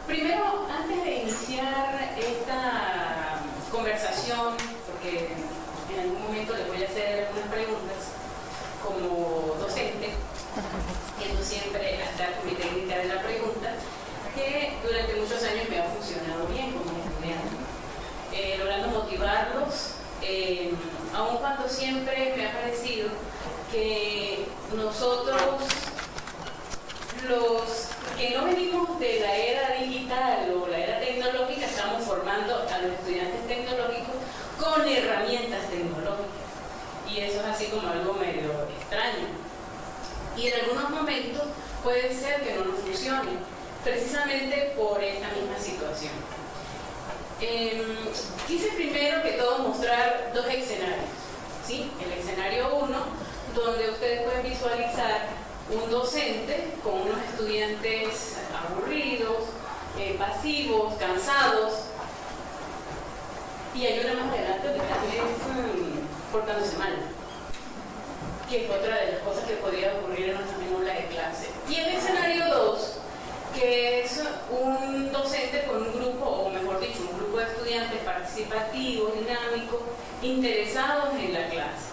Primero, antes de iniciar esta conversación, porque en algún momento les voy a hacer algunas preguntas como docente, yendo siempre hasta con mi técnica de la pregunta, que durante muchos años me ha funcionado bien como estudiante, logrando motivarlos, aun cuando siempre me ha parecido que nosotros, los que no venimos de la era digital o la era tecnológica, estamos formando a los estudiantes tecnológicos con herramientas tecnológicas. Y eso es así como algo medio extraño. Y en algunos momentos puede ser que no nos funcione, precisamente por esta misma situación. Quise primero que todo mostrar dos escenarios, ¿sí? El escenario 1, donde ustedes pueden visualizar un docente con unos estudiantes aburridos, pasivos, cansados, y hay una más adelante que tal vez portándose mal, que es otra de las cosas que podría ocurrir en una aula de clase. Y el escenario 2, que es un docente con un grupo, o mejor dicho, un grupo de estudiantes participativos, dinámicos, interesados en la clase.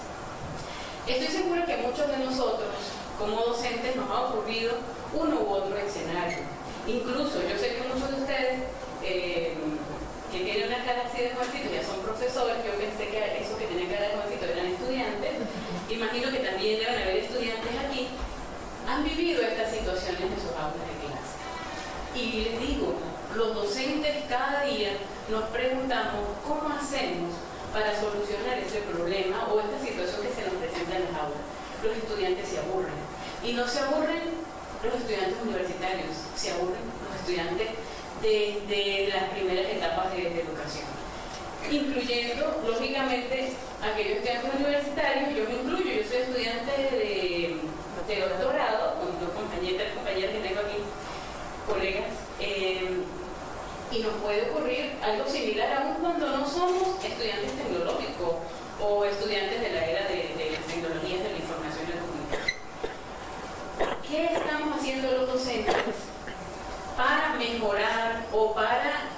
Estoy segura que muchos de nosotros, como docentes, nos ha ocurrido uno u otro escenario. Incluso, yo sé que muchos de ustedes que tienen una cara así de jovencitos ya son profesores. Yo pensé que esos que tienen cara de jovencitos eran estudiantes. Imagino que también deben haber estudiantes aquí. Han vivido estas situaciones en sus aulas de clase. Y les digo, los docentes cada día nos preguntamos cómo hacemos para solucionar ese problema o esta situación que se nos presenta en las aulas. Los estudiantes se aburren. Y no se aburren los estudiantes universitarios, se aburren los estudiantes de las primeras etapas de educación. Incluyendo, lógicamente, aquellos estudiantes universitarios. Yo me incluyo, yo soy estudiante de doctorado, con dos compañeras que tengo aquí, colegas, y nos puede ocurrir algo similar aún cuando no somos estudiantes tecnológicos o estudiantes de la era de las tecnologías de la información y la comunicación. ¿Qué estamos haciendo los docentes para mejorar o para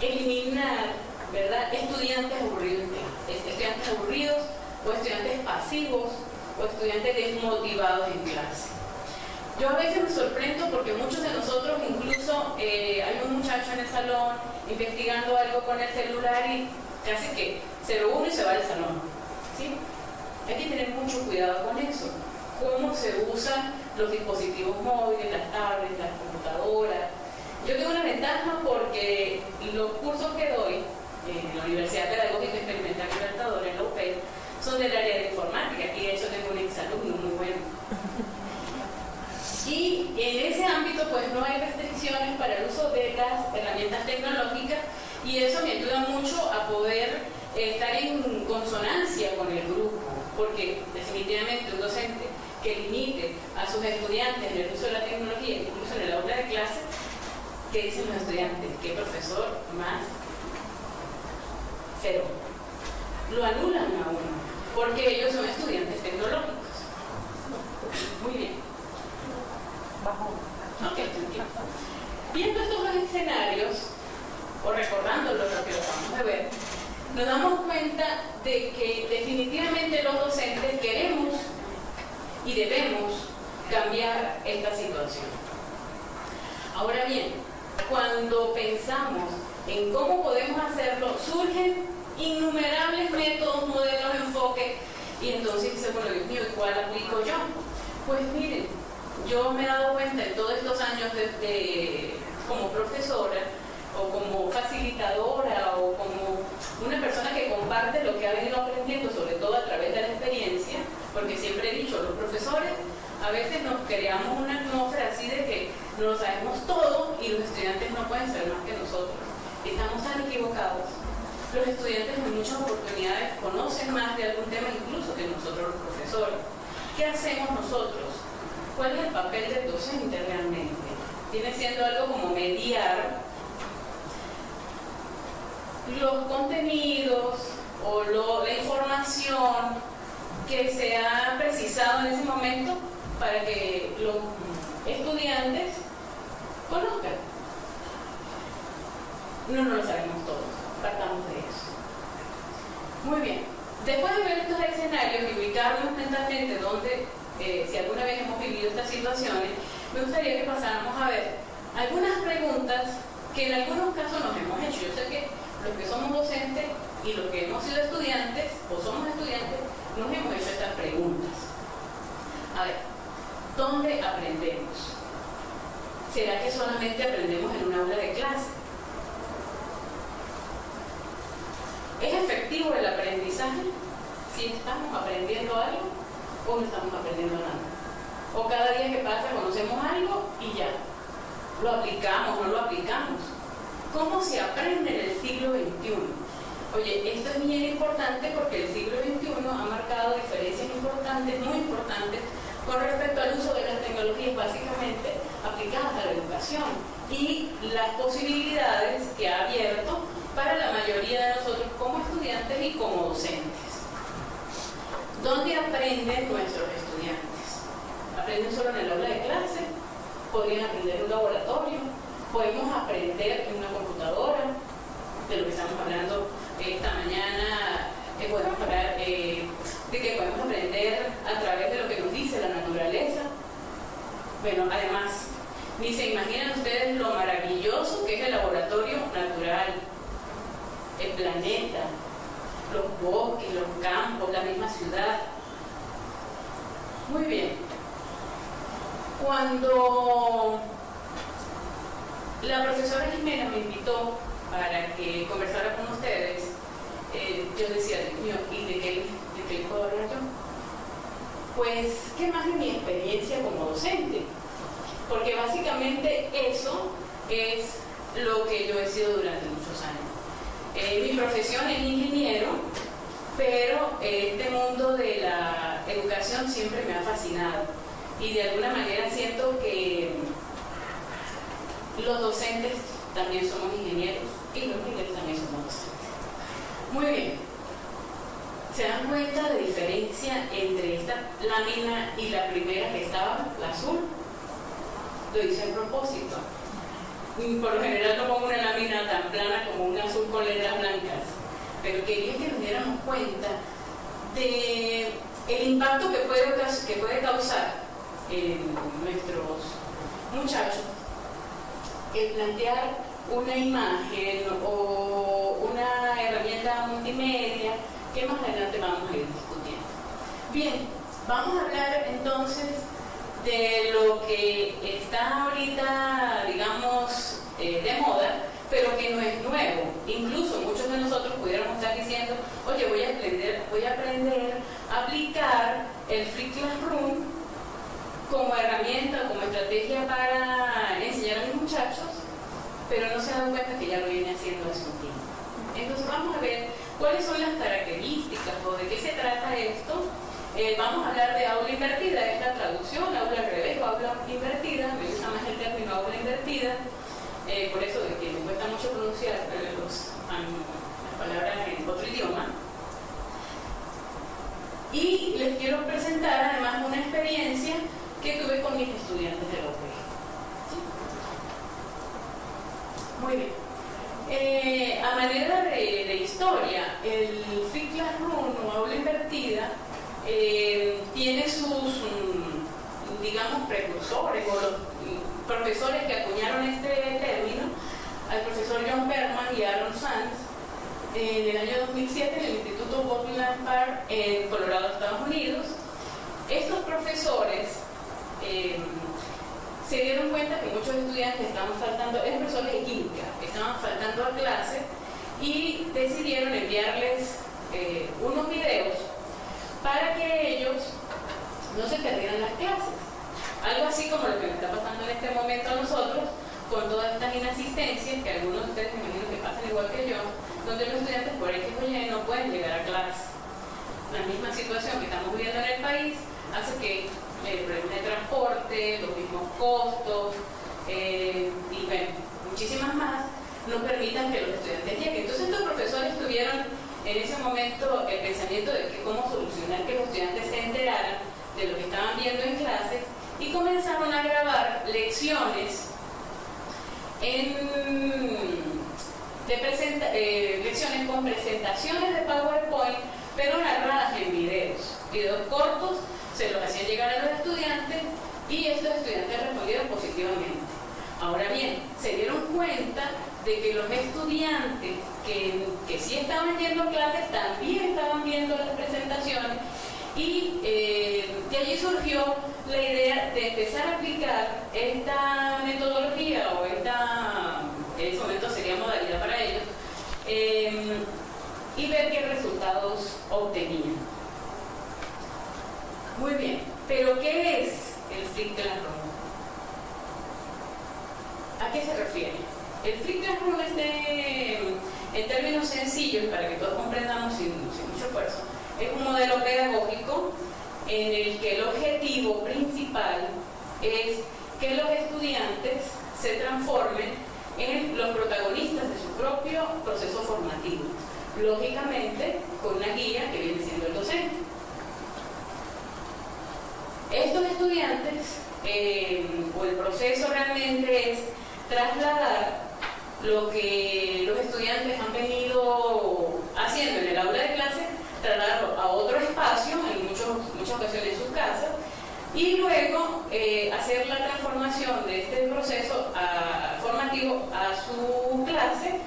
eliminar, ¿verdad?, estudiantes aburridos en clase, estudiantes aburridos o estudiantes pasivos o estudiantes desmotivados en clase? Yo a veces me sorprendo porque muchos de nosotros, incluso hay un muchacho en el salón investigando algo con el celular y casi que 01 y se va del salón, ¿sí? Hay que tener mucho cuidado con eso. Cómo se usan los dispositivos móviles, las tablets, las computadoras. Yo tengo una ventaja porque los cursos que doy en la Universidad Pedagógica Experimental Libertadora, en la UPE, son del área de informática, y de hecho tengo un exalumno muy bueno. Y en ese ámbito pues no hay restricciones para el uso de las herramientas tecnológicas, y eso me ayuda mucho a poder estar en consonancia con el grupo, porque definitivamente un docente que limite a sus estudiantes en el uso de la tecnología, incluso en el aula de clase, ¿qué dicen los estudiantes? ¿Qué profesor más cero? Lo anulan a uno, porque ellos son estudiantes tecnológicos. Muy bien. Okay. Viendo estos dos escenarios, o recordando lo que acabamos de ver, nos damos cuenta de que definitivamente los docentes queremos y debemos cambiar esta situación. Ahora bien, cuando pensamos en cómo podemos hacerlo, surgen innumerables métodos, modelos, enfoques, y entonces dice, bueno, Dios mío, ¿cuál aplico yo? Pues miren, yo me he dado cuenta en todos estos años como profesora o como facilitadora o como una persona que comparte lo que ha venido aprendiendo, sobre todo a través de la experiencia, porque siempre he dicho, los profesores a veces nos creamos una atmósfera así de que no lo sabemos todo y los estudiantes no pueden ser más que nosotros. Estamos tan equivocados. Los estudiantes en muchas oportunidades conocen más de algún tema incluso que nosotros los profesores. ¿Qué hacemos nosotros? ¿Cuál es el papel del docente realmente? Viene siendo algo como mediar los contenidos o la información que se ha precisado en ese momento para que los estudiantes conozcan. No lo sabemos todos, partamos de eso. Muy bien, después de ver estos escenarios y ubicarnos mentalmente donde, si alguna vez hemos vivido estas situaciones, me gustaría que pasáramos a ver algunas preguntas que en algunos casos nos hemos hecho. Yo sé que los que somos docentes y los que hemos sido estudiantes o somos estudiantes nos hemos hecho estas preguntas. A ver, ¿dónde aprendemos? ¿Será que solamente aprendemos en un aula de clase? ¿Es efectivo el aprendizaje si estamos aprendiendo algo o no estamos aprendiendo nada? O cada día que pasa conocemos algo y ya, lo aplicamos o no lo aplicamos. ¿Cómo se aprende en el siglo XXI? Oye, esto es bien importante porque el siglo XXI ha marcado diferencias importantes, muy importantes, con respecto al uso de las tecnologías básicamente aplicadas a la educación y las posibilidades que ha abierto para la mayoría de nosotros como estudiantes y como docentes. ¿Dónde aprenden nuestros estudiantes? ¿Aprenden solo en el aula de clase? ¿Podrían aprender en un laboratorio? ¿Podemos aprender en una computadora? De lo que estamos hablando esta mañana, podemos hablar de que podemos aprender a través de lo que nos dice la naturaleza. Bueno, además, ni se imaginan ustedes lo maravilloso que es el laboratorio natural, el planeta, los bosques, los campos, la misma ciudad. Muy bien. Cuando la profesora Jimena me invitó para que conversara con ustedes, yo decía, Dios mío, ¿y de qué puedo hablar yo? Pues, ¿qué más de mi experiencia como docente? Porque básicamente eso es lo que yo he sido durante muchos años. Mi profesión es ingeniero, pero este mundo de la educación siempre me ha fascinado y de alguna manera siento que los docentes también somos ingenieros y los ingenieros también somos docentes. Muy bien. ¿Se dan cuenta de la diferencia entre esta lámina y la primera que estaba, la azul? Lo hice a propósito. Por lo general no pongo una lámina tan plana como una azul con letras blancas, pero quería que nos diéramos cuenta de el impacto que puede causar en nuestros muchachos el plantear una imagen o una herramienta multimedia que más adelante vamos a ir discutiendo. Bien, vamos a hablar entonces de lo que está ahorita, digamos, de moda, pero que no es nuevo. Incluso muchos de nosotros pudiéramos estar diciendo, oye, voy a aprender a aplicar el Free Classroom como herramienta, como estrategia para enseñar a mis muchachos, pero no se dan cuenta que ya lo viene haciendo hace un tiempo. Entonces vamos a ver cuáles son las características o de qué se trata esto. Vamos a hablar de aula invertida, esta traducción, aula al revés o aula invertida, me gusta más el término aula invertida, por eso de que me cuesta mucho pronunciar las palabras en otro idioma. Y les quiero presentar además una experiencia que tuve con mis estudiantes de la UPG. ¿Sí? Muy bien. A manera de historia, el Free Classroom o aula invertida tiene sus, digamos, precursores o los profesores que acuñaron este término, al profesor John Berman y Aaron Sanz, en el año 2007 en el Instituto Woodland Park en Colorado, Estados Unidos. Estos profesores se dieron cuenta que muchos estudiantes estaban faltando, eran profesores de química, estaban faltando a clase y decidieron enviarles unos videos para que ellos no se perdieran las clases. Algo así como lo que me está pasando en este momento a nosotros, con todas estas inasistencias, que algunos de ustedes me imagino que pasan igual que yo, donde los estudiantes por X o Y no pueden llegar a clase. La misma situación que estamos viviendo en el país hace que el problema de transporte, los mismos costos y bueno, muchísimas más, no permitan que los estudiantes lleguen. Entonces estos profesores tuvieron en ese momento el pensamiento de que cómo solucionar que los estudiantes se enteraran de lo que estaban viendo en clase y comenzaron a grabar lecciones lecciones con presentaciones de PowerPoint, pero narradas en videos cortos, se los hacían llegar a los estudiantes y estos estudiantes respondieron positivamente. Ahora bien, se dieron cuenta de que los estudiantes que sí estaban yendo a clases también estaban viendo las presentaciones y de allí surgió la idea de empezar a aplicar esta metodología o esta, en ese momento sería modalidad para ellos, y ver qué resultados obtenían. Muy bien, pero ¿qué es el Flipped Classroom? ¿A qué se refiere? El Flipped Classroom en términos sencillos, para que todos comprendamos sin mucho esfuerzo, es un modelo pedagógico en el que el objetivo principal es que los estudiantes se transformen en los protagonistas de su propio proceso formativo, lógicamente con una guía que viene siendo el docente. Estos estudiantes, o el proceso realmente es trasladar lo que los estudiantes han venido haciendo en el aula de clase, trasladarlo a otro espacio, en muchas ocasiones en sus casas, y luego hacer la transformación de este proceso formativo a su clase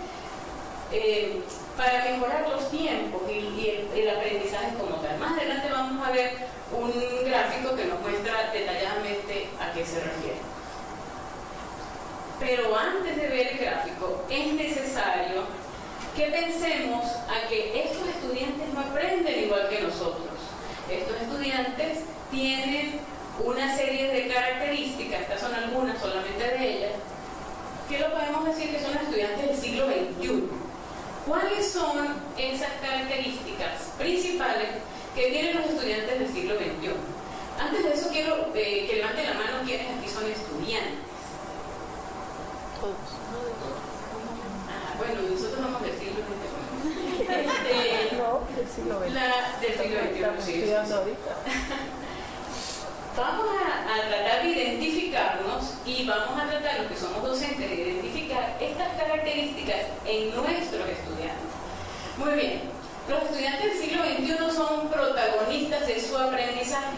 para mejorar los tiempos y el aprendizaje como tal. Más adelante vamos a ver un gráfico que nos muestra detalladamente a qué se refiere. Pero antes de ver el gráfico, es necesario que pensemos a que estos estudiantes no aprenden igual que nosotros. Estos estudiantes tienen una serie de características, estas son algunas solamente de ellas, que lo podemos decir que son estudiantes del siglo XXI. ¿Cuáles son esas características principales que tienen los estudiantes del siglo XXI? Antes de eso quiero que levanten la mano quienes aquí son estudiantes. Todos. Bueno, nosotros vamos del siglo XXI. No, del siglo XX. Del siglo XXI, Estamos sí. estudiando ahorita. Vamos a tratar de identificarnos y vamos a tratar, los que somos docentes, de identificar estas características en nuestros estudiantes. Muy bien, los estudiantes del siglo XXI son protagonistas de su aprendizaje.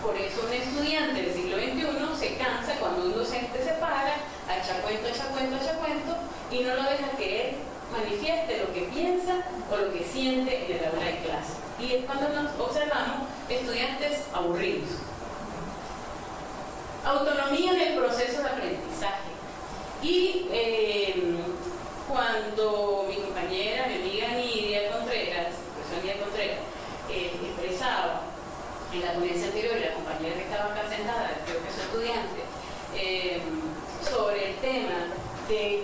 Por eso un estudiante del siglo XXI se cansa cuando un docente se para, echa cuento, y no lo deja que él manifieste lo que piensa o lo que siente en el aula de clase. Y es cuando nos observamos estudiantes aburridos. Autonomía en el proceso de aprendizaje. Y cuando mi compañera, mi amiga Nidia Contreras, profesora Nidia Contreras, expresaba en la ponencia anterior, y la compañera que estaba acá sentada, creo que es estudiante, sobre el tema de...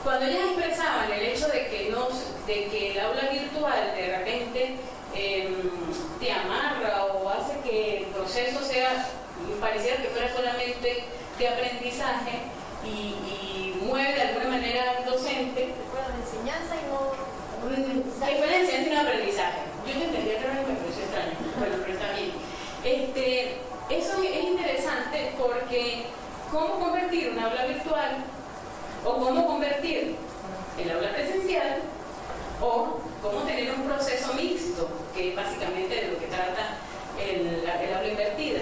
cuando ellas expresaban el hecho de que el aula virtual de repente te amarra o hace que el proceso pareciera que fuera solamente de aprendizaje y mueve de alguna manera al docente. Fuera de enseñanza y no... Que fuera de enseñanza y no aprendizaje. Yo te entendía, pero me pareció extraño. Bueno, pero está bien. Eso es interesante porque cómo convertir un aula virtual o cómo convertir el aula presencial o cómo tener un proceso mixto, que es básicamente de lo que trata el aula invertida.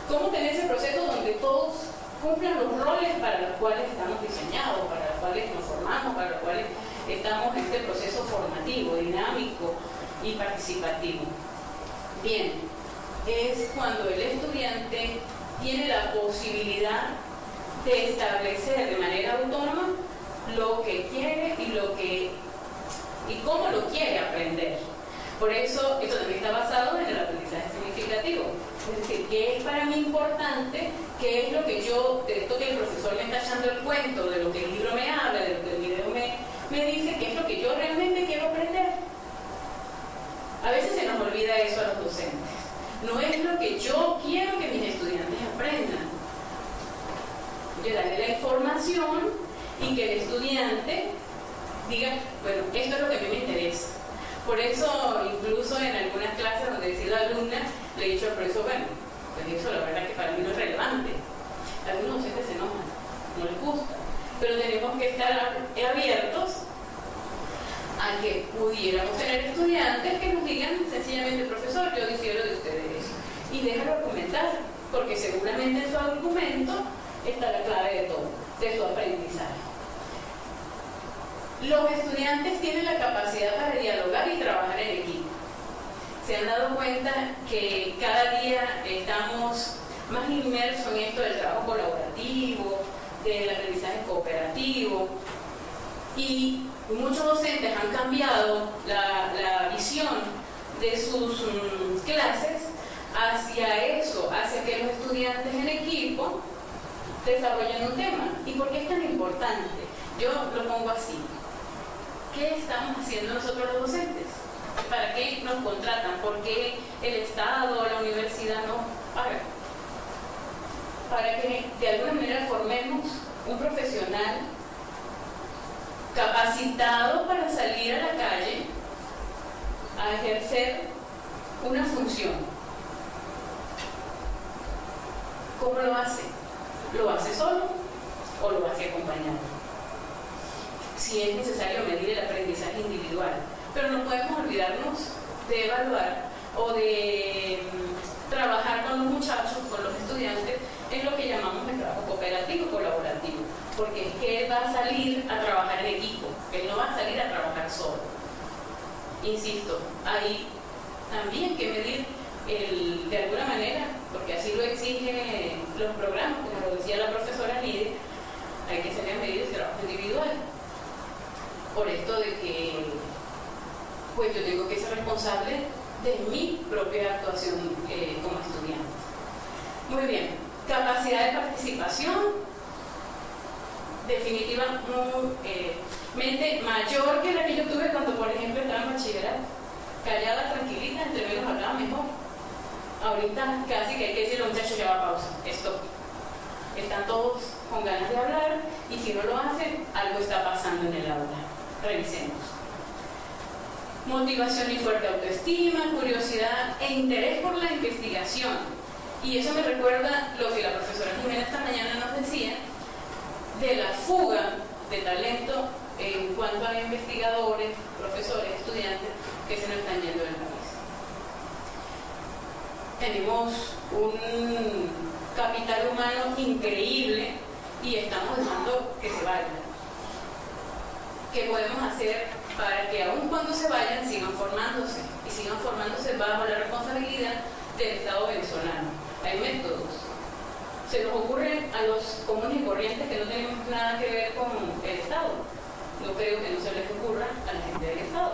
Cómo tener ese proceso donde todos cumplan los roles para los cuales estamos diseñados, para los cuales nos formamos, para los cuales estamos en este proceso formativo, dinámico y participativo. Bien, es cuando el estudiante tiene la posibilidad de establecer de manera autónoma lo que quiere y cómo lo quiere aprender. Por eso, esto también está basado en el aprendizaje significativo. Es decir, ¿qué es para mí importante? ¿Qué es lo que yo, de esto que el profesor me está echando el cuento, de lo que el libro me habla, de lo que el video me dice, qué es lo que yo realmente quiero aprender? A veces se nos olvida eso a los docentes. No es lo que yo quiero que mis estudiantes aprendan. Yo daré la información y que el estudiante diga, bueno, esto es lo que a mí me interesa. Por eso, incluso en algunas clases donde he sido alumna, le he dicho al profesor, bueno, pues eso la verdad que para mí no es relevante. Algunos docentes se enojan, no les gusta, pero tenemos que estar abiertos a que pudiéramos tener estudiantes que nos digan sencillamente, profesor, yo difiero de ustedes, y déjalo argumentar, porque seguramente en su argumento está la clave de todo, de su aprendizaje. Los estudiantes tienen la capacidad para dialogar y trabajar en equipo. Se han dado cuenta que cada día estamos más inmersos en esto del trabajo colaborativo, del aprendizaje cooperativo, y muchos docentes han cambiado la visión de sus clases hacia eso, hacia que los estudiantes en equipo desarrollen un tema. ¿Y por qué es tan importante? Yo lo pongo así. ¿Qué estamos haciendo nosotros los docentes? ¿Para qué nos contratan? ¿Por qué el Estado o la universidad no paga? Para que de alguna manera formemos un profesional capacitado para salir a la calle a ejercer una función. ¿Cómo lo hace? ¿Lo hace solo o lo hace acompañado? Si es necesario medir el aprendizaje individual, pero no podemos olvidarnos de evaluar o de trabajar con los muchachos, con los estudiantes, en lo que llamamos el trabajo cooperativo, colaborativo, porque es que él va a salir a trabajar en equipo, él no va a salir a trabajar solo. Insisto, hay también que medir de alguna manera, porque así lo exigen los programas, como lo decía la profesora Lidia, hay que saber medir el trabajo individual. Por esto de que pues yo tengo que ser responsable de mi propia actuación como estudiante. Muy bien, capacidad de participación definitivamente mayor que la que yo tuve cuando, por ejemplo, estaba en bachillerato. Callada, tranquilita, entre menos hablaba mejor. Ahorita casi que hay que decirle, muchachos, ya va pausa, stop. Están todos con ganas de hablar y si no lo hacen, algo está pasando en el aula. Revisemos. Motivación y fuerte autoestima, curiosidad e interés por la investigación. Y eso me recuerda lo que la profesora Jimena esta mañana nos decía de la fuga de talento en cuanto a investigadores, profesores, estudiantes que se nos están yendo del país. Tenemos un capital humano increíble y estamos dejando que se vayan. ¿Qué podemos hacer para que aun cuando se vayan sigan formándose? Y sigan formándose bajo la responsabilidad del Estado venezolano. Hay métodos. Se nos ocurre a los comunes y corrientes que no tenemos nada que ver con el Estado. No creo que no se les ocurra a la gente del Estado.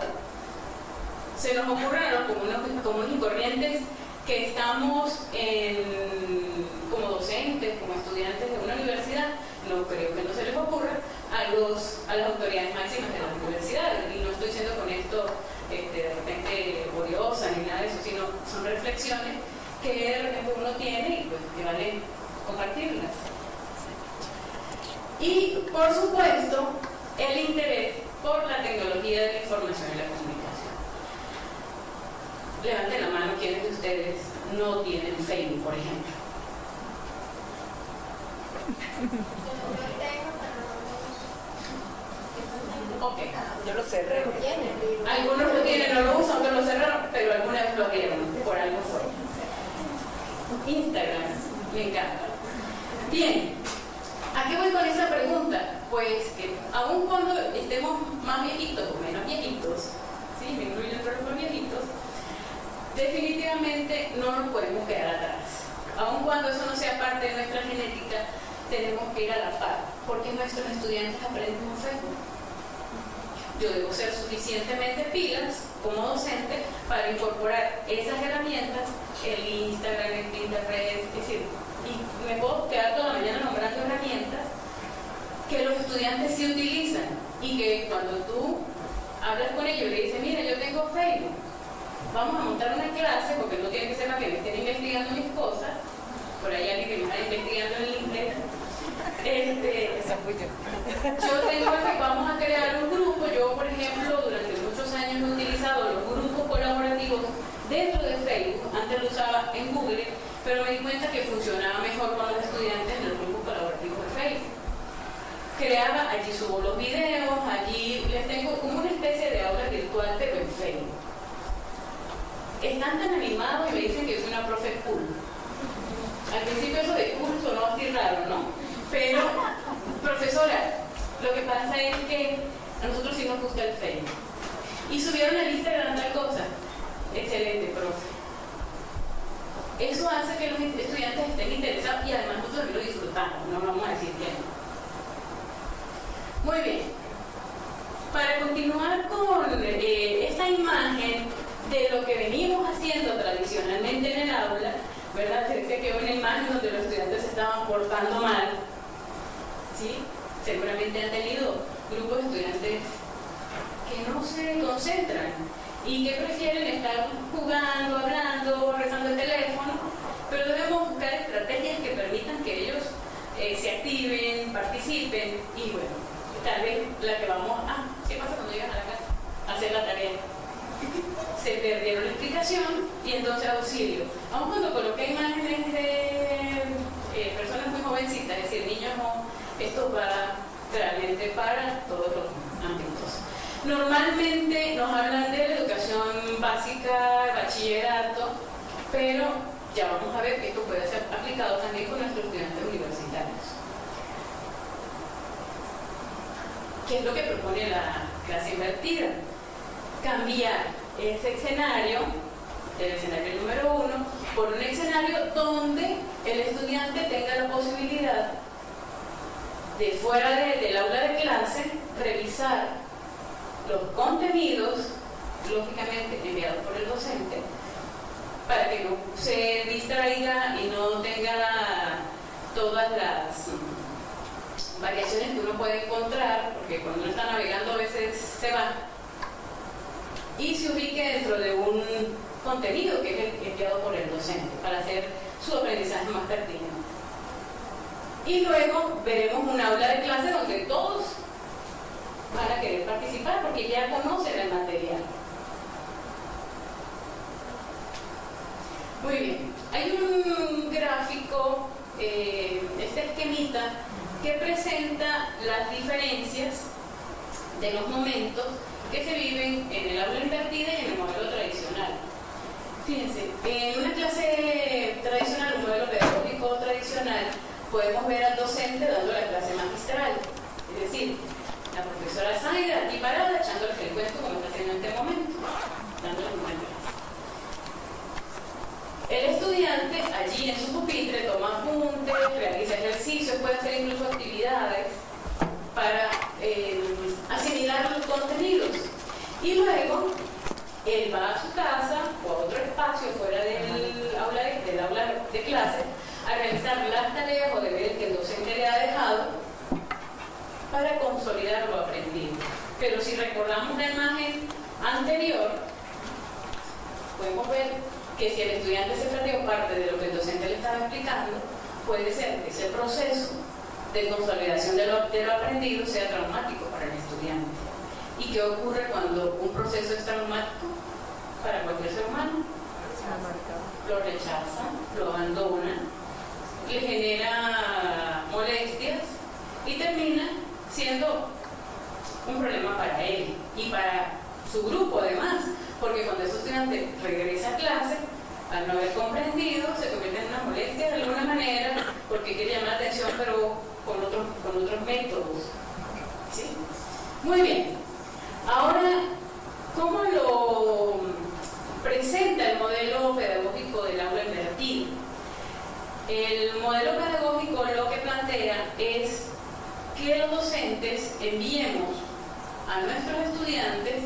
Se nos ocurre a los comunes y corrientes que estamos como docentes, como estudiantes de una universidad. No creo que no se les ocurra a las autoridades máximas de las universidades. Y no estoy siendo con esto de repente odiosa ni nada de eso, sino son reflexiones que de repente uno tiene y pues que vale compartirlas. Y por supuesto el interés por la tecnología de la información y la comunicación. Levanten la mano quienes de ustedes no tienen Facebook, por ejemplo. Ok, Yo lo cerré. algunos lo tienen, no lo usan, otros lo cerraron, pero alguna vez lo abrieron, por algo fue. Instagram, me encanta. Bien, ¿a qué voy con esta pregunta? Pues que aun cuando estemos más viejitos o menos viejitos, ¿sí? Me incluyo entre los viejitos, definitivamente no nos podemos quedar atrás. Aun cuando eso no sea parte de nuestra genética, tenemos que ir a la par, porque nuestros estudiantes aprenden en Facebook. Yo debo ser suficientemente pilas como docente para incorporar esas herramientas, el Instagram, el Pinterest, es decir, y me puedo quedar toda la mañana nombrando herramientas que los estudiantes sí utilizan y que cuando tú hablas con ellos y le dices, mira, yo tengo Facebook, vamos a montar una clase, porque no tiene que ser para que me estén investigando mis cosas, por ahí alguien que me está investigando en LinkedIn. Esa fui yo. Yo tengo que vamos a crear un grupo. Yo, por ejemplo, durante muchos años he utilizado los grupos colaborativos dentro de Facebook. Antes lo usaba en Google, pero me di cuenta que funcionaba mejor con los estudiantes en el grupo colaborativo de Facebook. Creaba, allí subo los videos, allí les tengo como una especie de aula virtual, pero en Facebook. Están tan animados y me dicen que yo soy una profe cool. Al principio eso de cool sonó así raro, ¿no? Pero, profesora, lo que pasa es que a nosotros sí nos gusta el Facebook. Y subieron a Instagram tal cosa. Excelente, profe. Eso hace que los estudiantes estén interesados y además nosotros también lo disfrutamos, no vamos a decir que no. Muy bien. Para continuar con esta imagen de lo que venimos haciendo tradicionalmente en el aula, ¿verdad? Se dice que hay una imagen donde los estudiantes se estaban portando mal, ¿sí? Seguramente han tenido grupos de estudiantes que no se concentran y que prefieren estar jugando, hablando, rezando el teléfono, pero debemos buscar estrategias que permitan que ellos se activen, participen y bueno, tal vez la que vamos a... ¿Qué pasa cuando llegan a la casa? A hacer la tarea. Se perdieron la explicación y entonces auxilio. Aun cuando coloqué imágenes de personas muy jovencitas, es decir, niños no, esto va realmente para todos los ámbitos. Normalmente nos hablan de la educación básica, bachillerato, pero ya vamos a ver que esto puede ser aplicado también con nuestros estudiantes universitarios. ¿Qué es lo que propone la clase invertida? Cambiar ese escenario, el escenario número 1, por un escenario donde el estudiante tenga la posibilidad de fuera del aula de clase revisar los contenidos, lógicamente enviados por el docente, para que no se distraiga y no tenga todas las variaciones que uno puede encontrar, porque cuando uno está navegando a veces se va, y se ubique dentro de un contenido que es el enviado por el docente para hacer su aprendizaje más pertinente. Y luego veremos un aula de clase donde todos van a querer participar porque ya conocen el material. Muy bien, hay un gráfico, este esquemita, que presenta las diferencias de los momentos que se viven en el aula invertida y en el modelo tradicional. Fíjense, en una clase tradicional, un modelo pedagógico tradicional, podemos ver al docente dando la clase magistral, es decir, la profesora Zaida aquí parada echándoles el cuento como está haciendo en este momento, dándoles una clase. El estudiante allí en su pupitre toma apuntes, realiza ejercicios, puede hacer incluso actividades para asimilar los contenidos. Y luego él va a su casa o a otro espacio fuera del aula de clase a realizar las tareas o deberes que el docente le ha dejado para consolidar lo aprendido. Pero si recordamos la imagen anterior, podemos ver que si el estudiante se perdió parte de lo que el docente le estaba explicando, puede ser que ese proceso de consolidación de lo aprendido sea traumático para el estudiante. ¿Y qué ocurre cuando un proceso es traumático para cualquier ser humano? Lo rechaza, lo abandona, le genera molestias y termina siendo un problema para él y para su grupo además, porque cuando ese estudiante regresa a clase, al no haber comprendido, se convierte en una molestia de alguna manera, porque quiere llamar la atención, pero con otros métodos. ¿Sí? Muy bien. Ahora, ¿cómo lo presenta el modelo pedagógico del aula invertida? El modelo pedagógico lo que plantea es que los docentes enviemos a nuestros estudiantes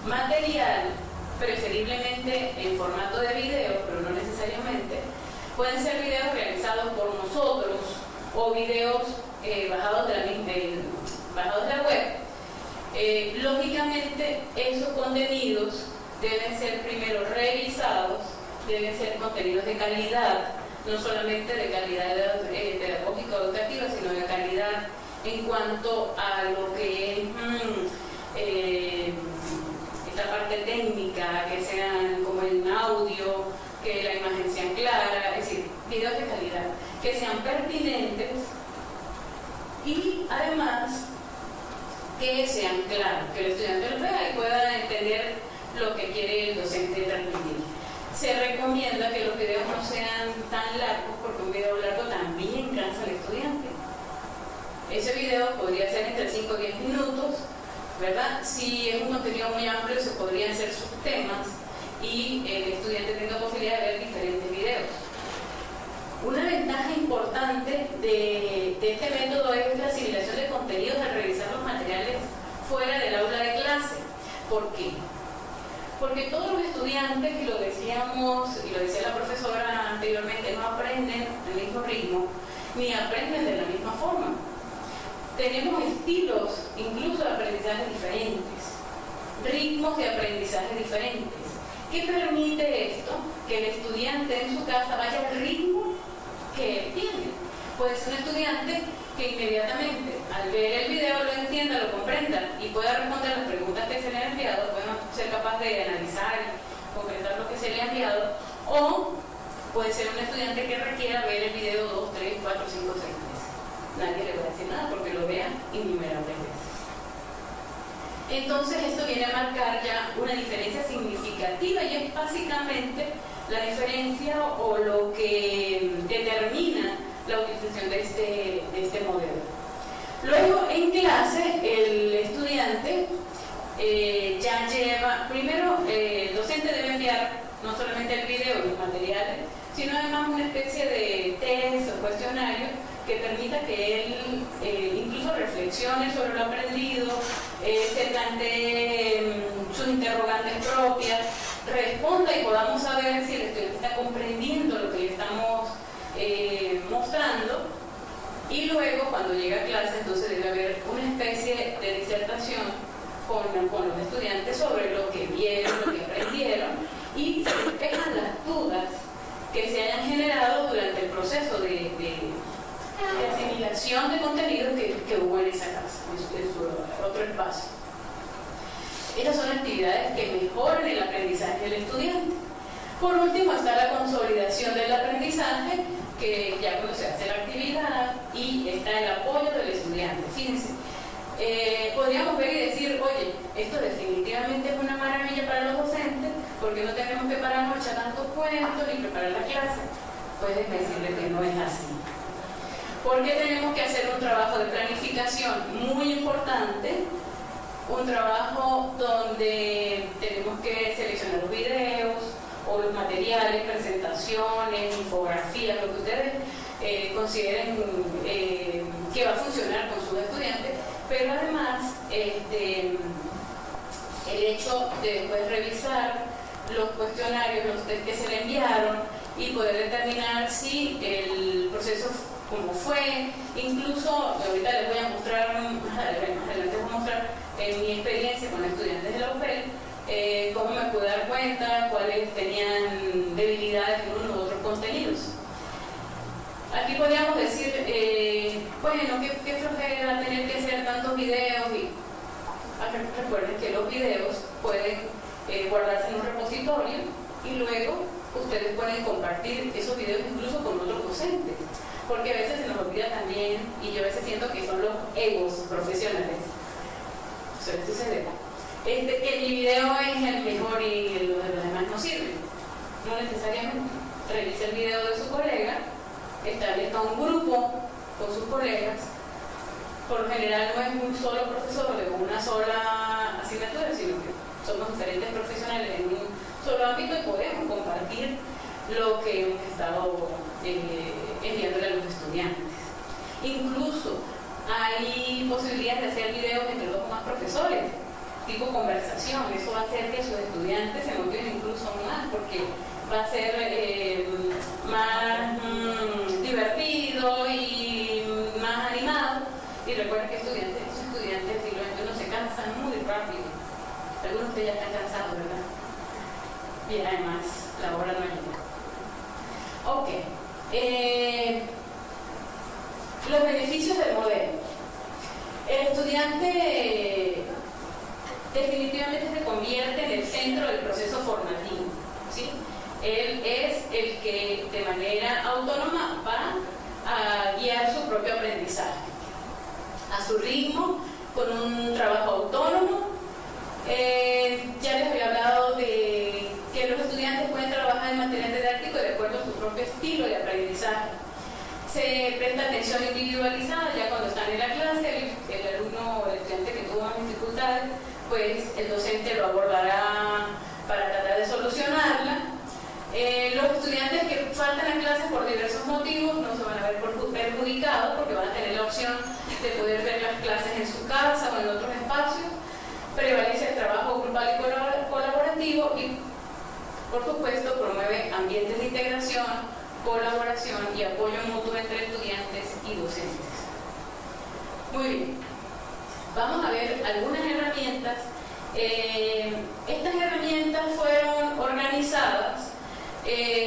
material, preferiblemente en formato de video, pero no necesariamente. Pueden ser videos realizados por nosotros o videos bajados de la web. Lógicamente, esos contenidos deben ser primero revisados, deben ser contenidos de calidad, no solamente de calidad pedagógica o educativa, sino de calidad en cuanto a lo que es esta parte técnica, que sean como en audio, que la imagen sea clara, es decir, videos de calidad, que sean pertinentes y además que sean claros, que el estudiante los vea y pueda entender lo que quiere el docente transmitir. Se recomienda que los videos no sean tan largos porque un video largo también cansa al estudiante. Ese video podría ser entre 5 o 10 minutos, ¿verdad? Si es un contenido muy amplio, se podrían hacer subtemas y el estudiante tenga posibilidad de ver diferentes videos. Una ventaja importante de este método es la asimilación de contenidos al revisar los materiales fuera del aula de clase. ¿Por qué? Porque todos los estudiantes, y lo decíamos, y lo decía la profesora anteriormente, no aprenden al mismo ritmo, ni aprenden de la misma forma. Tenemos estilos, incluso de aprendizaje diferentes, ritmos de aprendizaje diferentes. ¿Qué permite esto? Que el estudiante en su casa vaya al ritmo que él tiene. Puede ser un estudiante que inmediatamente al ver el video lo entienda, lo comprenda y pueda responder las preguntas que se le han enviado, pueda ser capaz de analizar y concretar lo que se le ha enviado, o puede ser un estudiante que requiera ver el video 2, 3, 4, 5, 6 veces. Nadie le va a decir nada porque lo vea innumerables veces. Entonces esto viene a marcar ya una diferencia significativa y es básicamente la diferencia o lo que determina la utilización de este modelo. Luego en clase el estudiante ya lleva, primero el docente debe enviar no solamente el video y los materiales, sino además una especie de test o cuestionario que permita que él incluso reflexione sobre lo aprendido, se plantee sus interrogantes propias, responda y podamos saber si el estudiante está comprendiendo lo que le estamos mostrando. Y luego, cuando llega a clase, entonces debe haber una especie de disertación con los estudiantes sobre lo que vieron, lo que aprendieron, y se despejan las dudas que se hayan generado durante el proceso de asimilación de contenidos que hubo en esa casa, en su otro espacio. Esas son actividades que mejoran el aprendizaje del estudiante. Por último está la consolidación del aprendizaje, que ya cuando se hace la actividad y está el apoyo del estudiante. Fíjense, podríamos ver y decir, oye, esto definitivamente es una maravilla para los docentes, porque no tenemos que pararnos a echar tantos cuentos ni preparar la clase. Pues déjeme decirle que no es así. Porque tenemos que hacer un trabajo de planificación muy importante, un trabajo donde tenemos que seleccionar los videos o los materiales, presentaciones, infografías, lo que ustedes consideren que va a funcionar con sus estudiantes, pero además el hecho de después revisar los cuestionarios, los test que se le enviaron y poder determinar si el proceso como fue, incluso ahorita les voy a mostrar, más adelante voy a mostrar mi experiencia con estudiantes de la UPEL, cómo me pude dar cuenta, cuáles tenían debilidades en unos u otros contenidos. Aquí podríamos decir, bueno, qué flojera tener que hacer tantos videos, y recuerden que los videos pueden guardarse en un repositorio y luego ustedes pueden compartir esos videos incluso con otros docentes, porque a veces se nos olvida también, y yo a veces siento que son los egos profesionales. Suele suceder. Que mi video es el mejor y los demás no sirven. No necesariamente. Revise el video de su colega, establezca un grupo con sus colegas. Por lo general no es un solo profesor de una sola asignatura, sino que somos diferentes profesionales en un solo ámbito y podemos compartir lo que hemos estado enviándole a los estudiantes. Incluso hay posibilidades de hacer videos entre dos o más profesores, tipo conversación. Eso va a hacer que sus estudiantes se motiven incluso más, porque va a ser más divertido y más animado. Y recuerden que esos estudiantes del siglo XXI se cansan muy rápido. Algunos de ustedes ya están cansados, ¿verdad? Y además la hora no llega. Ok. Los beneficios del modelo. El estudiante definitivamente se convierte en el centro del proceso formativo, ¿sí? Él es el que de manera autónoma va a guiar su propio aprendizaje, a su ritmo, con un trabajo autónomo. Ya les había hablado de que los estudiantes pueden trabajar en material didáctico de acuerdo a su propio estilo de aprendizaje. Se presta atención individualizada ya cuando están en la clase, el alumno o el estudiante que tuvo más dificultades, pues el docente lo abordará para tratar de solucionarla. Los estudiantes que faltan a clases por diversos motivos no se van a ver perjudicados porque van a tener la opción de poder ver las clases en su casa o en otros espacios. Prevalece el trabajo grupal y colaborativo y, por supuesto, promueve ambientes de integración, colaboración y apoyo mutuo entre estudiantes y docentes. Muy bien, vamos a ver algunas herramientas. Estas herramientas fueron organizadas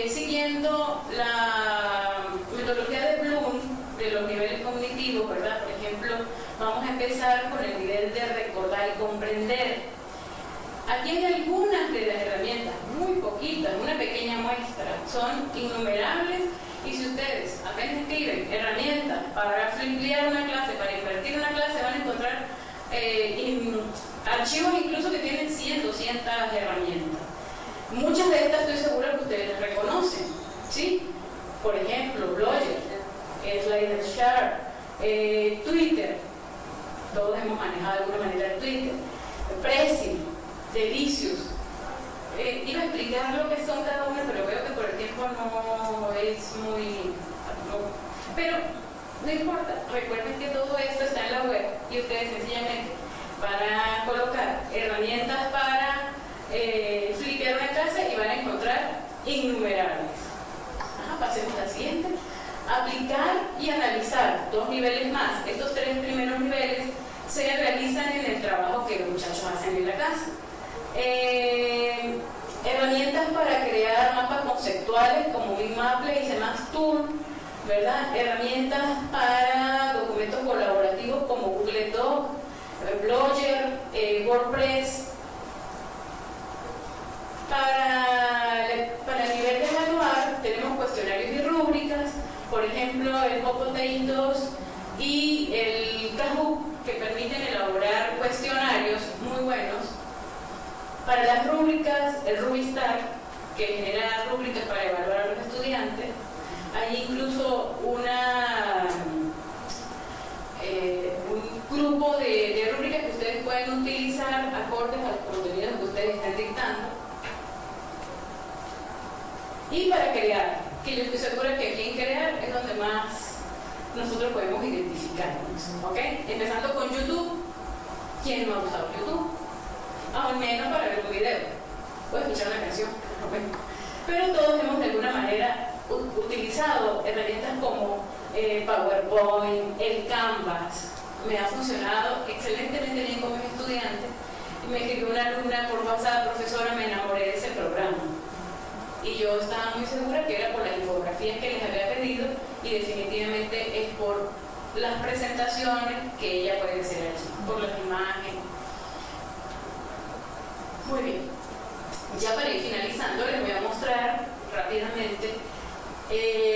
siguiendo la metodología de Bloom de los niveles cognitivos, ¿verdad? Por ejemplo, vamos a empezar con el nivel de recordar y comprender. Aquí hay algunas de las herramientas, muy poquitas, una pequeña muestra, son innumerables, y si ustedes apenas escriben herramientas para ampliar una clase, para invertir una clase, van a encontrar archivos incluso que tienen 100, 200 herramientas. Muchas de estas estoy segura que ustedes las reconocen, ¿sí? Por ejemplo, Blogger, SliderShare, Twitter, todos hemos manejado de alguna manera el Twitter, Prezi, Delicious. Iba a explicar lo que son cada una, pero veo que por el tiempo no es muy... pero no importa, recuerden que todo esto está en la web y ustedes sencillamente van a colocar herramientas para flipear una clase y van a encontrar innumerables. Pasemos a la siguiente. Aplicar y analizar, 2 niveles más. Estos 3 primeros niveles se realizan en el trabajo que los muchachos hacen en la casa. Herramientas para crear mapas conceptuales como Bitmaple y Semasttool, ¿verdad? Herramientas para documentos colaborativos como Google Doc, Blogger, WordPress. Para el nivel de evaluar tenemos cuestionarios y rúbricas, por ejemplo el Popotato y el Kahoot, que permiten elaborar cuestionarios muy buenos. Para las rúbricas, el Rubistar, que genera rúbricas para evaluar a los estudiantes. Hay incluso un grupo de rúbricas que ustedes pueden utilizar acordes a los contenidos que ustedes están dictando. Y para crear, que yo estoy segura que aquí en crear es donde más nosotros podemos identificarnos, ¿ok? Empezando con YouTube. ¿Quién no ha usado YouTube? Al menos para ver un video o escuchar una canción, pero todos hemos de alguna manera utilizado herramientas como PowerPoint, el Canvas. Me ha funcionado excelentemente bien con mis estudiantes. Me escribió una alumna por WhatsApp: profesora, me enamoré de ese programa. Y yo estaba muy segura que era por las infografías que les había pedido, y definitivamente es por las presentaciones que ella puede hacer allí, por las imágenes. Muy bien, ya para ir finalizando les voy a mostrar rápidamente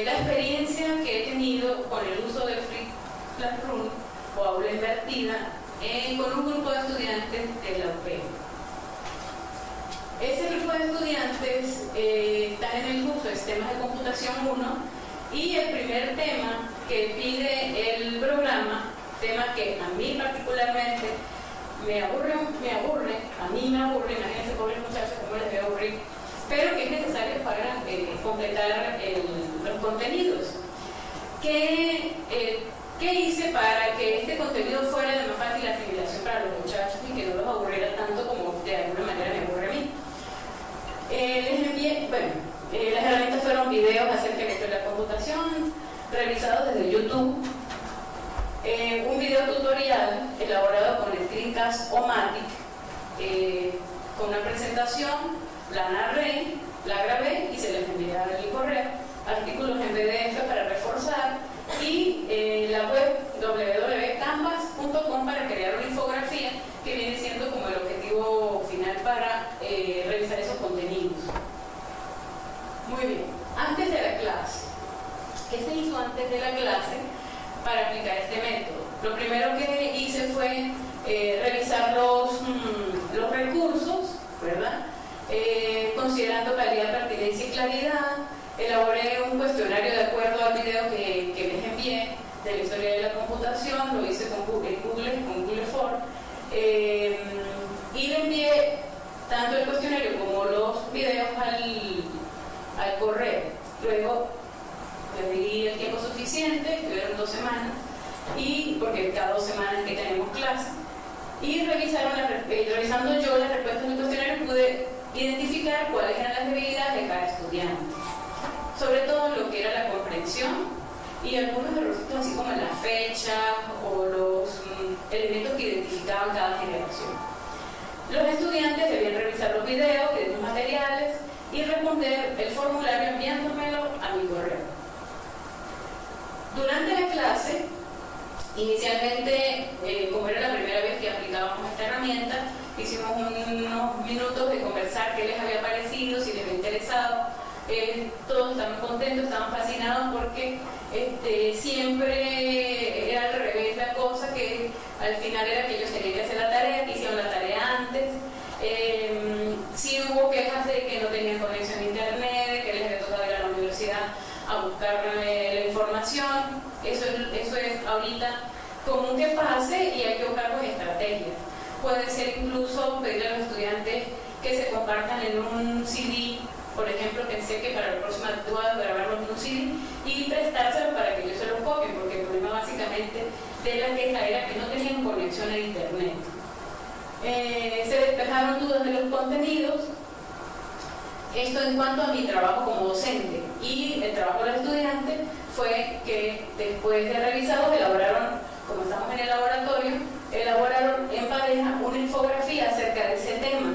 la experiencia que he tenido con el uso del Flip Classroom o aula invertida con un grupo de estudiantes de la UPE. Ese grupo de estudiantes están en el curso de Sistemas de Computación 1, y el primer tema que pide el programa, tema que a mí particularmente me aburre, imagínense, pobres muchachos, cómo les debe aburrir, pero que es necesario para completar los contenidos. ¿Qué hice para que este contenido fuera de más fácil asimilación para los muchachos y que no los aburriera tanto como de alguna manera me aburre a mí? Les envié, las herramientas fueron videos acerca de la historia de la computación, realizados desde YouTube, un video tutorial elaborado con el Screencast-O-Matic, con una presentación, la narré, la grabé y se les envié al correo, artículos en PDF para reforzar, y la web www.canvas.com para crear una infografía que viene siendo como el objetivo final para revisar esos contenidos. Muy bien, antes de la clase. ¿Qué se hizo antes de la clase para aplicar este método? Lo primero que hice fue revisar los recursos, ¿verdad? Considerando calidad, pertinencia y claridad. Elaboré un cuestionario de acuerdo al video que les envié de la historia de la computación, lo hice con Google Form, y le envié tanto el cuestionario como los videos al correo. Luego les di el tiempo suficiente, que fueron 2 semanas, y porque cada 2 semanas que tenemos clase, y revisando yo las respuestas del cuestionario pude identificar cuáles eran las debilidades de cada estudiante, sobre todo lo que era la comprensión y algunos errores así como la fecha o los elementos que identificaban cada generación. Los estudiantes debían revisar los videos de los materiales y responder el formulario enviándomelo a mi correo. Durante la clase, inicialmente, como era la primera vez que aplicábamos esta herramienta, hicimos unos minutos de conversar qué les había parecido, si les había interesado. Todos estaban contentos, estaban fascinados porque siempre era al revés la cosa, que al final era que ellos tenían que hacer la tarea, que hicieron la tarea antes. Sí hubo quejas de que no tenían conexión a internet, de que les había tocado ir a la universidad a buscar la información. Eso es ahorita común que pase y hay que buscar pues estrategias. Puede ser incluso pedirle a los estudiantes que se compartan en un CD. Por ejemplo, pensé que para la próxima voy a grabarlo en un CD y prestárselo para que ellos se lo copien, porque el problema básicamente de la queja era que no tenían conexión a internet. Se despejaron dudas de los contenidos. Esto en cuanto a mi trabajo como docente, y el trabajo del estudiante fue que después de revisados elaboraron, como estamos en el laboratorio, elaboraron en pareja una infografía acerca de ese tema,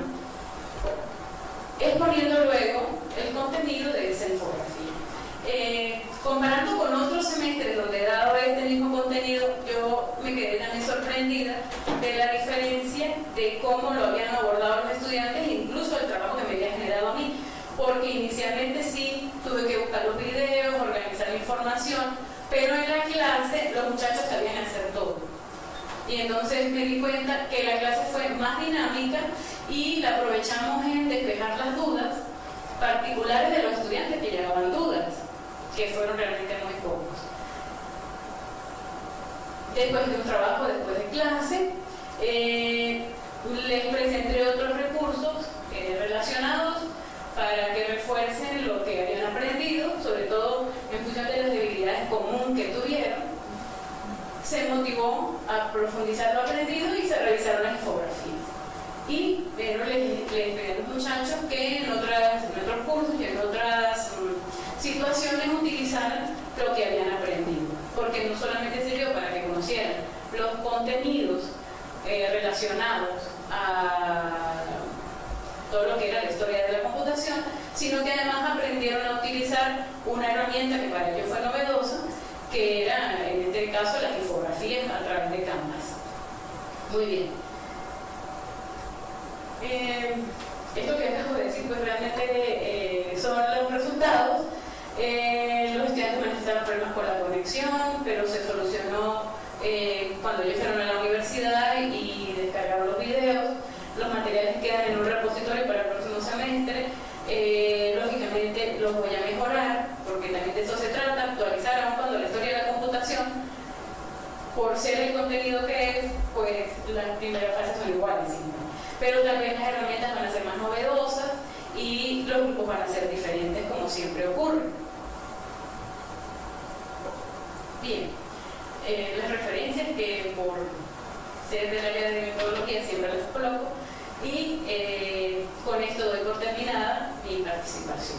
exponiendo luego el contenido de esa infografía. Comparando con otros semestres donde he dado este mismo contenido, yo me quedé también sorprendida de la diferencia de cómo lo habían abordado los estudiantes, incluso el trabajo que me había generado a mí, porque inicialmente sí tuve que buscar los videos, organizar la información, pero en la clase los muchachos sabían hacer todo. Y entonces me di cuenta que la clase fue más dinámica y la aprovechamos en despejar las dudas particulares de los estudiantes que llegaban dudas, que fueron realmente muy pocos. Después de un trabajo, después de clase, les presenté otros recursos relacionados para que refuercen lo que habían aprendido, sobre todo en función de las debilidades comunes que tuvieron. Se motivó a profundizar lo aprendido y se revisaron las infografías. Pero les pedí a los muchachos que en otros cursos y en otras situaciones utilizaran lo que habían aprendido, porque no solamente sirvió para que conocieran los contenidos relacionados a todo lo que era la historia de la computación, sino que además aprendieron a utilizar una herramienta que para ellos fue novedosa, que era en este caso las infografías a través de Canvas. Muy bien. Esto que acabo de decir pues realmente son los resultados. Los estudiantes manifestaron problemas con la conexión, pero se solucionó cuando ellos fueron a la universidad y descargaron los videos. Los materiales quedan en un repositorio para el próximo semestre. Lógicamente los voy a mejorar, porque también de eso se trata, actualizar aún cuando la historia de la computación, por ser el contenido que es, pues las primeras fases son iguales siempre. Pero también las herramientas van a ser más novedosas y los grupos van a ser diferentes, como siempre ocurre. Bien, las referencias que por ser del área de metodología siempre las coloco, y con esto doy por terminada mi participación.